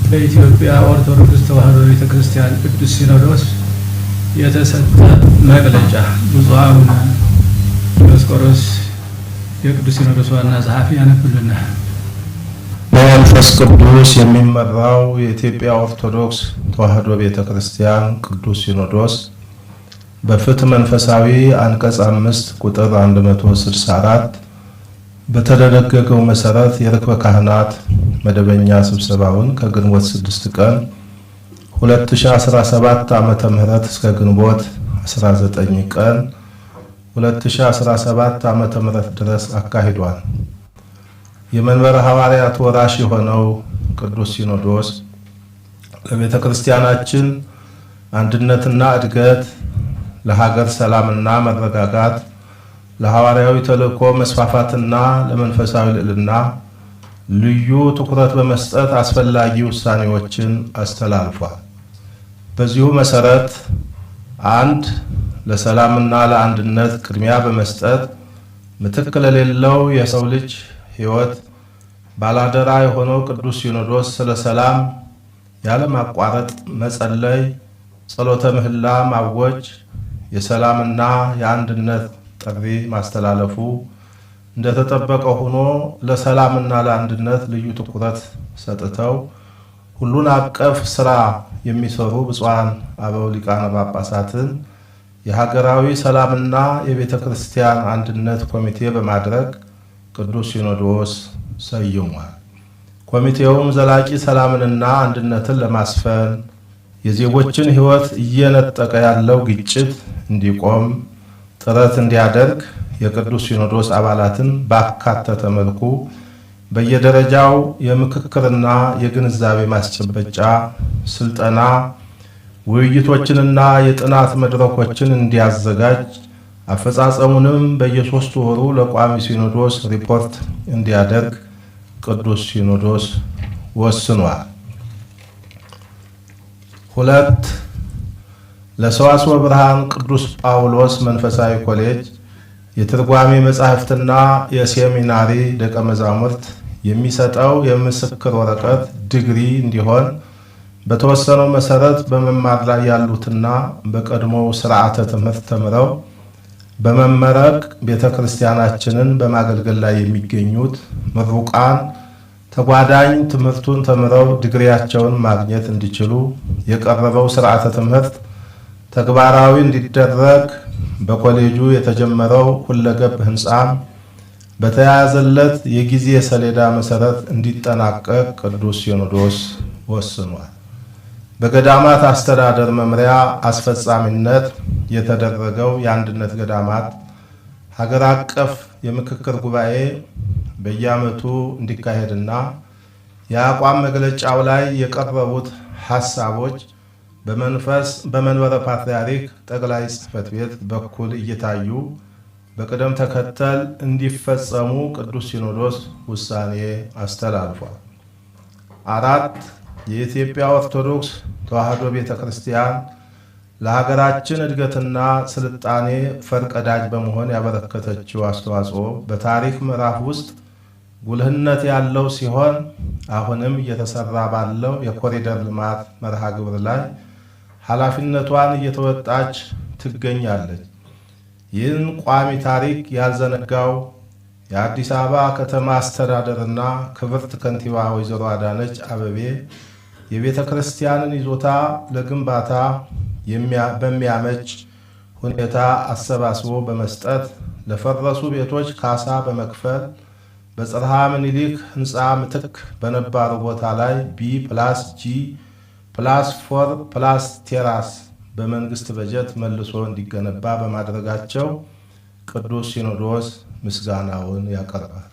በኢትዮጵያ ኦርቶዶክስ ተዋሕዶ ቤተክርስቲያን ቅዱስ ሲኖዶስ የተሰጠ መግለጫ ብፁዕ አቡነ ዲዮስቆሮስ የቅዱስ ሲኖዶስ ዋና ጸሐፊ ያነብሉናል። በመንፈስ ቅዱስ የሚመራው የኢትዮጵያ ኦርቶዶክስ ተዋሕዶ ቤተክርስቲያን ቅዱስ ሲኖዶስ በፍትሕ መንፈሳዊ አንቀጽ 5 ቁጥር 164 በተደነገገው መሰረት የርክበ ካህናት መደበኛ ስብሰባውን ከግንቦት 6 ቀን 2017 ዓመተ ምህረት እስከ ግንቦት 19 ቀን 2017 ዓመተ ምህረት ድረስ አካሂዷል። የመንበረ ሐዋርያት ወራሽ የሆነው ቅዱስ ሲኖዶስ ለቤተ ክርስቲያናችን አንድነትና እድገት፣ ለሀገር ሰላምና መረጋጋት፣ ለሐዋርያዊ ተልእኮ መስፋፋትና ለመንፈሳዊ ልዕልና ልዩ ትኩረት በመስጠት አስፈላጊ ውሳኔዎችን አስተላልፏል። በዚሁ መሰረት አንድ ለሰላምና ለአንድነት ቅድሚያ በመስጠት ምትክ ለሌለው የሰው ልጅ ሕይወት ባላደራ የሆነው ቅዱስ ሲኖዶስ ስለ ሰላም ያለማቋረጥ መጸለይ፣ ጸሎተ ምህላ ማወጅ፣ የሰላምና የአንድነት ጥሪ ማስተላለፉ እንደተጠበቀ ሆኖ ለሰላምና ለአንድነት ልዩ ትኩረት ሰጥተው ሁሉን አቀፍ ስራ የሚሰሩ ብፁዓን አበው ሊቃነ ጳጳሳትን የሀገራዊ ሰላምና የቤተ ክርስቲያን አንድነት ኮሚቴ በማድረግ ቅዱስ ሲኖዶስ ሰይሟል። ኮሚቴውም ዘላቂ ሰላምንና አንድነትን ለማስፈን የዜጎችን ሕይወት እየነጠቀ ያለው ግጭት እንዲቆም ጥረት እንዲያደርግ የቅዱስ ሲኖዶስ አባላትን ባካተተ መልኩ በየደረጃው የምክክርና የግንዛቤ ማስጨበጫ ስልጠና ውይይቶችንና የጥናት መድረኮችን እንዲያዘጋጅ አፈጻጸሙንም በየ3 ወሩ ለቋሚ ሲኖዶስ ሪፖርት እንዲያደርግ ቅዱስ ሲኖዶስ ወስኗል። 2 ለሰዋስወ ብርሃን ቅዱስ ጳውሎስ መንፈሳዊ ኮሌጅ የትርጓሜ መጻሕፍትና የሴሚናሪ ደቀ መዛሙርት የሚሰጠው የምስክር ወረቀት ዲግሪ እንዲሆን በተወሰነው መሰረት በመማር ላይ ያሉትና በቀድሞው ስርዓተ ትምህርት ተምረው በመመረቅ ቤተክርስቲያናችንን በማገልገል ላይ የሚገኙት ምሩቃን ተጓዳኝ ትምህርቱን ተምረው ዲግሪያቸውን ማግኘት እንዲችሉ የቀረበው ስርዓተ ትምህርት ተግባራዊ እንዲደረግ በኮሌጁ የተጀመረው ሁለገብ ህንጻም በተያያዘለት የጊዜ ሰሌዳ መሰረት እንዲጠናቀቅ ቅዱስ ሲኖዶስ ወስኗል። በገዳማት አስተዳደር መምሪያ አስፈጻሚነት የተደረገው የአንድነት ገዳማት ሀገር አቀፍ የምክክር ጉባኤ በየዓመቱ እንዲካሄድና የአቋም መግለጫው ላይ የቀረቡት ሐሳቦች በመንበረ ፓትርያርክ ጠቅላይ ጽሕፈት ቤት በኩል እየታዩ በቅደም ተከተል እንዲፈጸሙ ቅዱስ ሲኖዶስ ውሳኔ አስተላልፏል። 4 የኢትዮጵያ ኦርቶዶክስ ተዋሕዶ ቤተክርስቲያን ለሀገራችን እድገትና ስልጣኔ ፈርቀዳጅ በመሆን ያበረከተችው አስተዋጽኦ በታሪክ ምዕራፍ ውስጥ ጉልህነት ያለው ሲሆን አሁንም እየተሰራ ባለው የኮሪደር ልማት መርሃ ግብር ላይ ኃላፊነቷን እየተወጣች ትገኛለች። ይህን ቋሚ ታሪክ ያልዘነጋው የአዲስ አበባ ከተማ አስተዳደርና ክብርት ከንቲባ ወይዘሮ አዳነች አቤቤ የቤተ ክርስቲያንን ይዞታ ለግንባታ በሚያመች ሁኔታ አሰባስቦ በመስጠት ለፈረሱ ቤቶች ካሳ በመክፈል በጽርሐ ምኒልክ ህንፃ ምትክ በነባሩ ቦታ ላይ B+G+4+ ቴራስ በመንግስት በጀት መልሶ እንዲገነባ በማድረጋቸው ቅዱስ ሲኖዶስ ምስጋናውን ያቀርባል።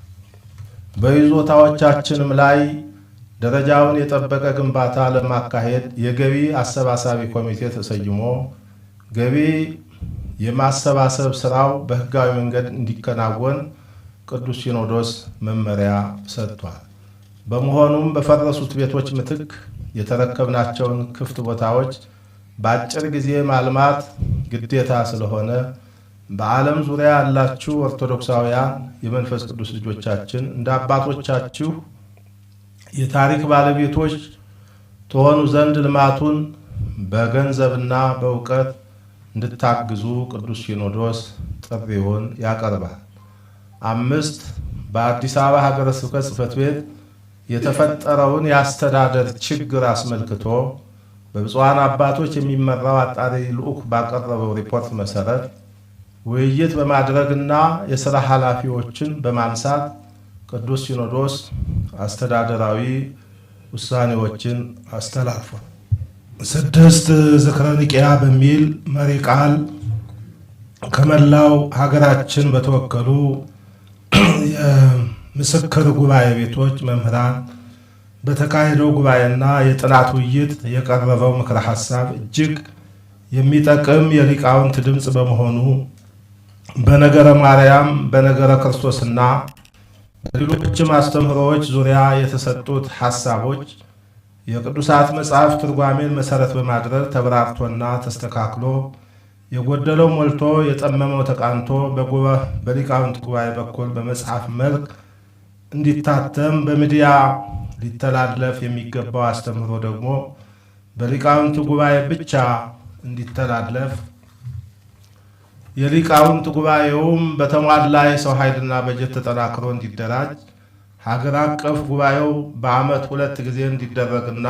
በይዞታዎቻችንም ላይ ደረጃውን የጠበቀ ግንባታ ለማካሄድ የገቢ አሰባሳቢ ኮሚቴ ተሰይሞ ገቢ የማሰባሰብ ስራው በሕጋዊ መንገድ እንዲከናወን ቅዱስ ሲኖዶስ መመሪያ ሰጥቷል። በመሆኑም በፈረሱት ቤቶች ምትክ የተረከብናቸውን ክፍት ቦታዎች በአጭር ጊዜ ማልማት ግዴታ ስለሆነ በዓለም ዙሪያ ያላችሁ ኦርቶዶክሳውያን የመንፈስ ቅዱስ ልጆቻችን እንደ አባቶቻችሁ የታሪክ ባለቤቶች ተሆኑ ዘንድ ልማቱን በገንዘብና በእውቀት እንድታግዙ ቅዱስ ሲኖዶስ ጥሪውን ያቀርባል። 5 በአዲስ አበባ ሀገረ ስብከት ጽሕፈት ቤት የተፈጠረውን የአስተዳደር ችግር አስመልክቶ በብፁዓን አባቶች የሚመራው አጣሪ ልዑክ ባቀረበው ሪፖርት መሰረት ውይይት በማድረግና የሥራ ኃላፊዎችን በማንሳት ቅዱስ ሲኖዶስ አስተዳደራዊ ውሳኔዎችን አስተላልፏል። 6 ዝክረ ኒቅያ በሚል መሪ ቃል ከመላው ሀገራችን በተወከሉ የምስክር ጉባኤ ቤቶች መምህራን በተካሄደው ጉባኤና የጥናት ውይይት የቀረበው ምክረ ሐሳብ እጅግ የሚጠቅም የሊቃውንት ድምፅ በመሆኑ በነገረ ማርያም፣ በነገረ ክርስቶስና ሌሎችም አስተምህሮዎች ዙሪያ የተሰጡት ሐሳቦች የቅዱሳት መጽሐፍ ትርጓሜን መሰረት በማድረግ ተብራርቶና ተስተካክሎ የጎደለው ሞልቶ የጠመመው ተቃንቶ በሊቃውንት ጉባኤ በኩል በመጽሐፍ መልክ እንዲታተም በሚዲያ ሊተላለፍ የሚገባው አስተምህሮ ደግሞ በሊቃውንት ጉባኤ ብቻ እንዲተላለፍ የሊቃውንት ጉባኤውም በተሟላ የሰው ኃይልና በጀት ተጠናክሮ እንዲደራጅ ሀገር አቀፍ ጉባኤው በዓመት 2 ጊዜ እንዲደረግና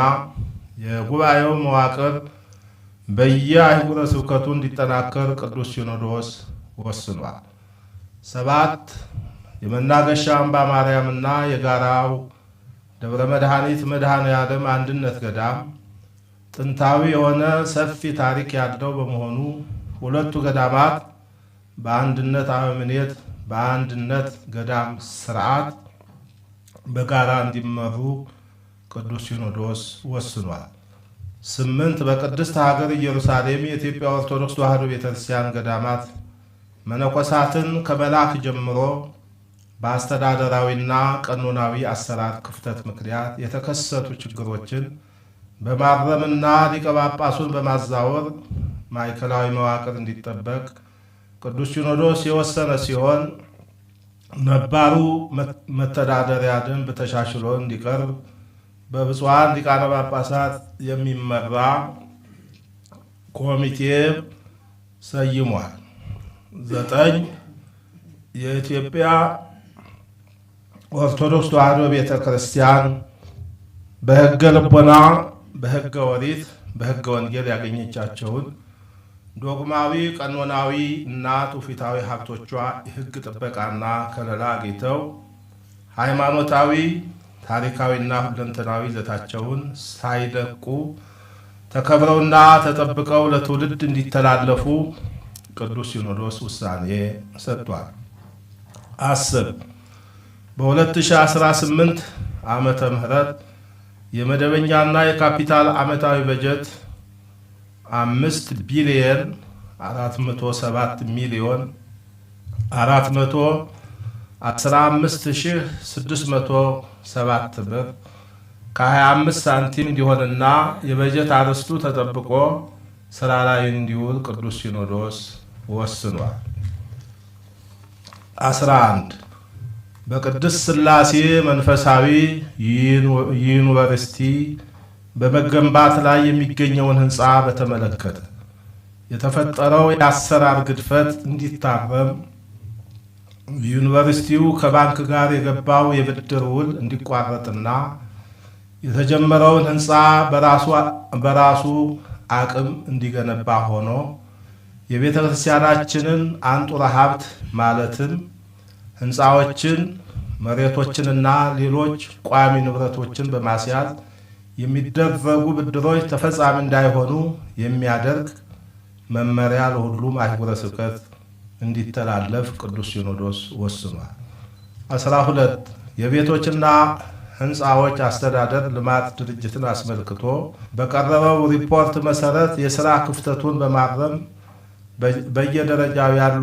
የጉባኤው መዋቅር በየአህጉረ ስብከቱ እንዲጠናከር ቅዱስ ሲኖዶስ ወስኗል። 7 የመናገሻ አምባ ማርያምና የጋራው ደብረ መድኃኒት መድኃኔ ዓለም አንድነት ገዳም ጥንታዊ የሆነ ሰፊ ታሪክ ያለው በመሆኑ ሁለቱ ገዳማት በአንድነት አበምኔት በአንድነት ገዳም ስርዓት በጋራ እንዲመሩ ቅዱስ ሲኖዶስ ወስኗል። 8 በቅድስት ሀገር ኢየሩሳሌም የኢትዮጵያ ኦርቶዶክስ ተዋሕዶ ቤተክርስቲያን ገዳማት መነኮሳትን ከመላክ ጀምሮ በአስተዳደራዊና ቀኖናዊ አሰራር ክፍተት ምክንያት የተከሰቱ ችግሮችን በማረምና ሊቀ ጳጳሱን በማዛወር ማዕከላዊ መዋቅር እንዲጠበቅ ቅዱስ ሲኖዶስ የወሰነ ሲሆን ነባሩ መተዳደሪያ ደንብ ተሻሽሎ እንዲቀርብ በብፁዓን ሊቃነ ጳጳሳት የሚመራ ኮሚቴ ሰይሟል። 9 የኢትዮጵያ ኦርቶዶክስ ተዋሕዶ ቤተ ክርስቲያን በሕገ ልቦና፣ በሕገ ኦሪት፣ በሕገ ወንጌል ያገኘቻቸውን ዶግማዊ፣ ቀኖናዊ እና ትውፊታዊ ሀብቶቿ የሕግ ጥበቃና ከለላ አግኝተው ሃይማኖታዊ፣ ታሪካዊና ሁለንተናዊ ይዘታቸውን ሳይለቁ ተከብረውና ተጠብቀው ለትውልድ እንዲተላለፉ ቅዱስ ሲኖዶስ ውሳኔ ሰጥቷል። 10 በ2018 ዓመተ ምህረት የመደበኛና የካፒታል ዓመታዊ በጀት 5 ቢሊየን 407 ሚሊዮን 415607 ብር ከ25 ሳንቲም እንዲሆንና የበጀት አርዕስቱ ተጠብቆ ስራ ላይ እንዲውል ቅዱስ ሲኖዶስ ወስኗል። 11 በቅድስት ሥላሴ መንፈሳዊ ዩኒቨርሲቲ በመገንባት ላይ የሚገኘውን ሕንፃ በተመለከተ የተፈጠረው የአሰራር ግድፈት እንዲታረም ዩኒቨርሲቲው ከባንክ ጋር የገባው የብድር ውል እንዲቋረጥና የተጀመረውን ሕንፃ በራሱ አቅም እንዲገነባ ሆኖ የቤተ ክርስቲያናችንን አንጡራ ሀብት ማለትም ሕንፃዎችን፣ መሬቶችንና ሌሎች ቋሚ ንብረቶችን በማስያዝ የሚደረጉ ብድሮች ተፈጻሚ እንዳይሆኑ የሚያደርግ መመሪያ ለሁሉም አህጉረ ስብከት እንዲተላለፍ ቅዱስ ሲኖዶስ ወስኗል። 12 የቤቶችና ህንፃዎች አስተዳደር ልማት ድርጅትን አስመልክቶ በቀረበው ሪፖርት መሰረት የሥራ ክፍተቱን በማረም በየደረጃው ያሉ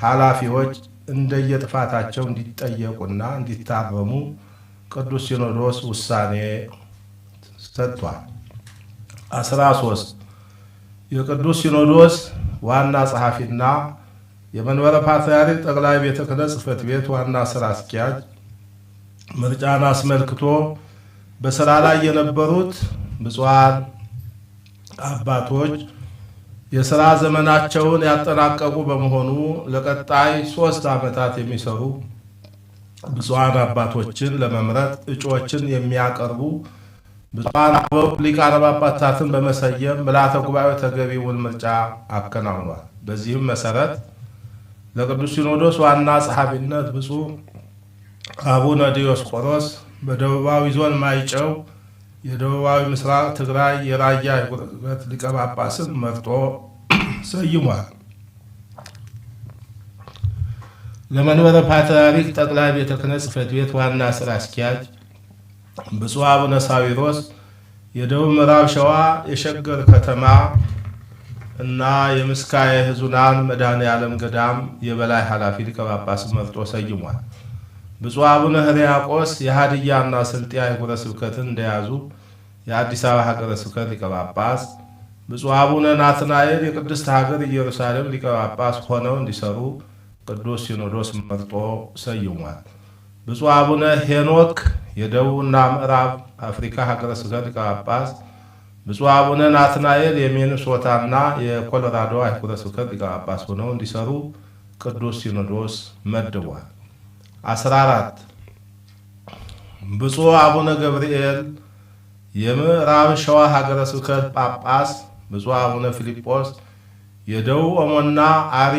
ኃላፊዎች እንደየጥፋታቸው እንዲጠየቁና እንዲታረሙ ቅዱስ ሲኖዶስ ውሳኔ ሰጥቷል። 13 የቅዱስ ሲኖዶስ ዋና ጸሐፊና የመንበረ ፓትርያርክ ጠቅላይ ቤተ ክህነት ጽሕፈት ቤት ዋና ሥራ አስኪያጅ ምርጫን አስመልክቶ በሥራ ላይ የነበሩት ብፁዓን አባቶች የሥራ ዘመናቸውን ያጠናቀቁ በመሆኑ ለቀጣይ 3 ዓመታት የሚሰሩ ብፁዓን አባቶችን ለመምረጥ እጩዎችን የሚያቀርቡ ብፁዓን ሊቃነ ጳጳሳትን በመሰየም ምልዓተ ጉባኤው ተገቢውን ምርጫ አከናውኗል። በዚህም መሰረት ለቅዱስ ሲኖዶስ ዋና ጸሐፊነት ብፁዕ አቡነ ዲዮስቆሮስ በደቡባዊ ዞን ማይጨው የደቡባዊ ምስራቅ ትግራይ የራያ ሀገረ ስብከት ሊቀ ጳጳስን መርጦ ሰይሟል። ለመንበረ ፓትርያርክ ጠቅላይ ቤተ ክህነት ጽሕፈት ቤት ዋና ሥራ አስኪያጅ ብፁዕ አቡነ ሳዊሮስ የደቡብ ምዕራብ ሸዋ የሸገር ከተማ እና የምስካየ ሕዙናን መድኃኔ ዓለም ገዳም የበላይ ኃላፊ ሊቀ ጳጳስን መርጦ ሰይሟል። ብፁዕ አቡነ ሕርያቆስ የሀዲያና ስልጤ ሀገረ ስብከትን እንደያዙ የአዲስ አበባ ሀገረ ስብከት ሊቀ ጳጳስ፣ ብፁዕ አቡነ ናትናኤል የቅድስት ሀገር ኢየሩሳሌም ሊቀ ጳጳስ ሆነው እንዲሰሩ ቅዱስ ሲኖዶስ መርጦ ሰይሟል። ብፁዕ አቡነ ሄኖክ የደቡብና ምዕራብ አፍሪካ ሀገረ ስብከት ሊቀ ጳጳስ፣ ብፁዕ አቡነ ናትናኤል የሚኒሶታና የኮሎራዶ ሀገረ ስብከት ሊቀ ጳጳስ ሆነው እንዲሰሩ ቅዱስ ሲኖዶስ መድቧል። 14 ብፁዕ አቡነ ገብርኤል የምዕራብ ሸዋ ሀገረ ስብከት ጳጳስ፣ ብፁዕ አቡነ ፊልጶስ የደቡብ ኦሞና አሪ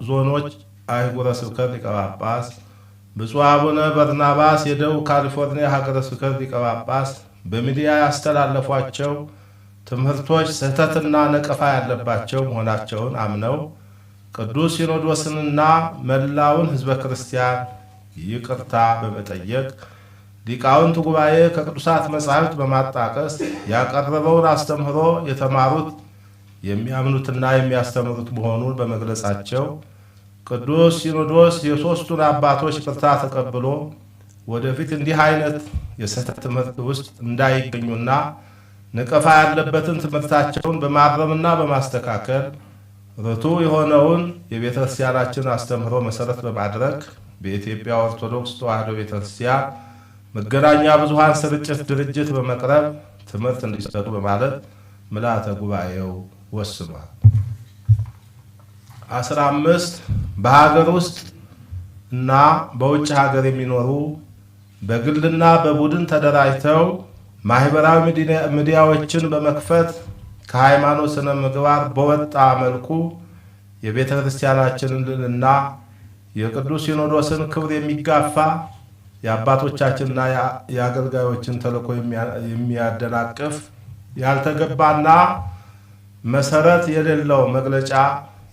ዞኖች አህጉረ ስብከት ሊቀ ጳጳስ፣ ብፁዕ አቡነ በርናባስ የደቡብ ካሊፎርኒያ ሀገረ ስብከት ሊቀ ጳጳስ በሚዲያ ያስተላለፏቸው ትምህርቶች ስህተትና ነቀፋ ያለባቸው መሆናቸውን አምነው ቅዱስ ሲኖዶስንና መላውን ሕዝበ ክርስቲያን ይቅርታ በመጠየቅ ሊቃውንት ጉባኤ ከቅዱሳት መጻሕፍት በማጣቀስ ያቀረበውን አስተምህሮ የተማሩት የሚያምኑትና የሚያስተምሩት መሆኑን በመግለጻቸው ቅዱስ ሲኖዶስ የሦስቱን አባቶች ይቅርታ ተቀብሎ ወደፊት እንዲህ አይነት የስህተት ትምህርት ውስጥ እንዳይገኙና ነቀፋ ያለበትን ትምህርታቸውን በማረምና በማስተካከል ርቱዕ የሆነውን የቤተ ክርስቲያናችን አስተምህሮ መሠረት በማድረግ በኢትዮጵያ ኦርቶዶክስ ተዋሕዶ ቤተ ክርስቲያን መገናኛ ብዙኃን ስርጭት ድርጅት በመቅረብ ትምህርት እንዲሰጡ በማለት ምልዓተ ጉባኤው ወስኗል። 15 በሀገር ውስጥ እና በውጭ ሀገር የሚኖሩ በግልና በቡድን ተደራጅተው ማህበራዊ ሚዲያዎችን በመክፈት ከሃይማኖት ስነ ምግባር በወጣ መልኩ የቤተ ክርስቲያናችንን ልዕልና የቅዱስ ሲኖዶስን ክብር የሚጋፋ የአባቶቻችንና የአገልጋዮችን ተልእኮ የሚያደናቅፍ ያልተገባና መሰረት የሌለው መግለጫ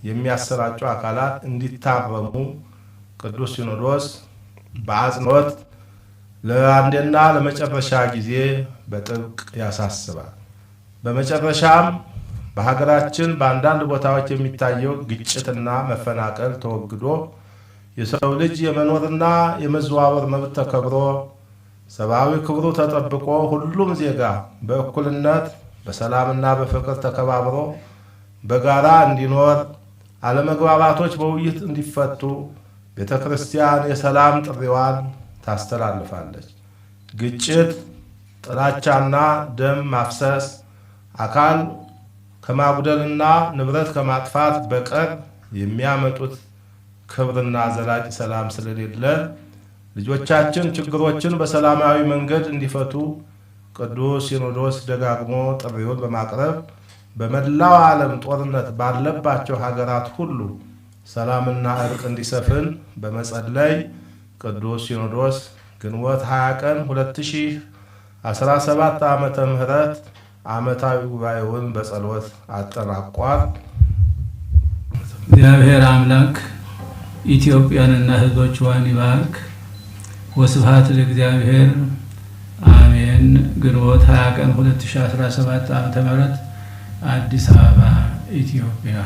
የሚያሰራጩ አካላት እንዲታረሙ ቅዱስ ሲኖዶስ በአጽንኦት ለአንዴና ለመጨረሻ ጊዜ በጥብቅ ያሳስባል። በመጨረሻም በሀገራችን በአንዳንድ ቦታዎች የሚታየው ግጭትና መፈናቀል ተወግዶ የሰው ልጅ የመኖርና የመዘዋወር መብት ተከብሮ ሰብአዊ ክብሩ ተጠብቆ ሁሉም ዜጋ በእኩልነት በሰላምና በፍቅር ተከባብሮ በጋራ እንዲኖር አለመግባባቶች በውይይት እንዲፈቱ ቤተ ክርስቲያን የሰላም ጥሪዋን ታስተላልፋለች። ግጭት፣ ጥላቻና ደም ማፍሰስ አካል ከማጉደልና ንብረት ከማጥፋት በቀር የሚያመጡት ክብርና ዘላቂ ሰላም ስለሌለ ልጆቻችን ችግሮችን በሰላማዊ መንገድ እንዲፈቱ ቅዱስ ሲኖዶስ ደጋግሞ ጥሪውን በማቅረብ በመላው ዓለም ጦርነት ባለባቸው ሀገራት ሁሉ ሰላምና እርቅ እንዲሰፍን በመጸለይ ቅዱስ ሲኖዶስ ግንቦት 20 ቀን 2017 ዓመተ ምህረት ዓመታዊ ጉባኤውን በጸሎት አጠናቋል። እግዚአብሔር አምላክ ኢትዮጵያንና ሕዝቦቿን ይባርክ። ወስብሐት ለእግዚአብሔር ግንቦት 20 ቀን 2017 ዓ.ም አዲስ አበባ ኢትዮጵያ።